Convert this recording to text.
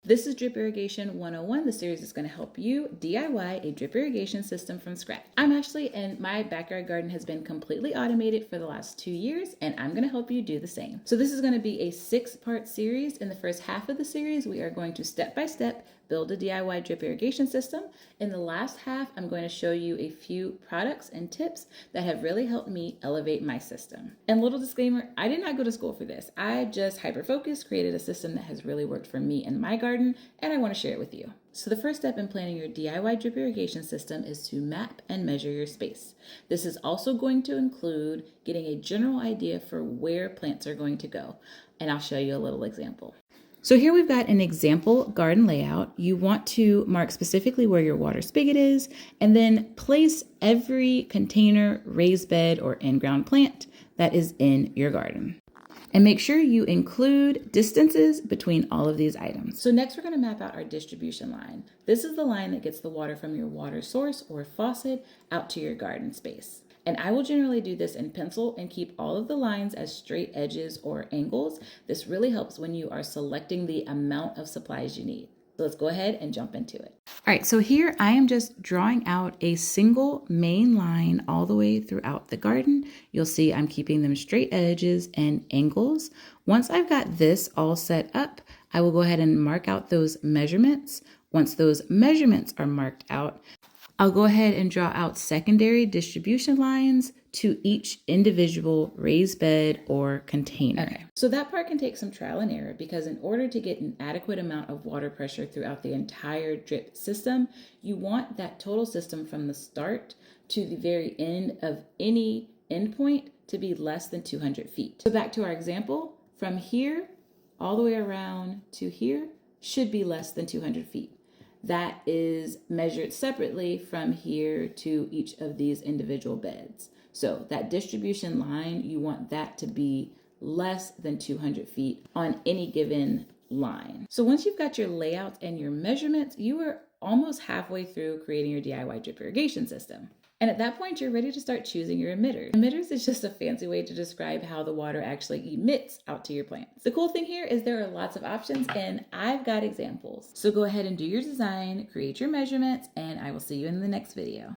This is Drip Irrigation 101. The series is going to help you DIY a drip irrigation system from scratch. I'm Ashley, and my backyard garden has been completely automated for the last 2 years, and I'm going to help you do the same. So this is going to be a 6-part series. In the first half of the series, we are going to step-by-step build a DIY drip irrigation system. In the last half, I'm going to show you a few products and tips that have really helped me elevate my system. And little disclaimer, I did not go to school for this. I just hyper-focused, created a system that has really worked for me and my garden, and I want to share it with you. So the first step in planning your DIY drip irrigation system is to map and measure your space. This is also going to include getting a general idea for where plants are going to go, and I'll show you a little example. So here we've got an example garden layout. You want to mark specifically where your water spigot is, and then place every container, raised bed, or in-ground plant that is in your garden. And make sure you include distances between all of these items. So next we're going to map out our distribution line. This is the line that gets the water from your water source or faucet out to your garden space. And I will generally do this in pencil and keep all of the lines as straight edges or angles. This really helps when you are selecting the amount of supplies you need. So let's go ahead and jump into it. All right, so here I am just drawing out a single main line all the way throughout the garden. You'll see I'm keeping them straight edges and angles. Once I've got this all set up, I will go ahead and mark out those measurements. Once those measurements are marked out, I'll go ahead and draw out secondary distribution lines to each individual raised bed or container. Okay, so that part can take some trial and error because in order to get an adequate amount of water pressure throughout the entire drip system, you want that total system from the start to the very end of any endpoint to be less than 200 feet. So back to our example, from here all the way around to here should be less than 200 feet. That is measured separately from here to each of these individual beds. So that distribution line, you want that to be less than 200 feet on any given line. So once you've got your layouts and your measurements, you are almost halfway through creating your DIY drip irrigation system. And at that point, you're ready to start choosing your emitters. Emitters is just a fancy way to describe how the water actually emits out to your plants. The cool thing here is there are lots of options and I've got examples. So go ahead and do your design, create your measurements, and I will see you in the next video.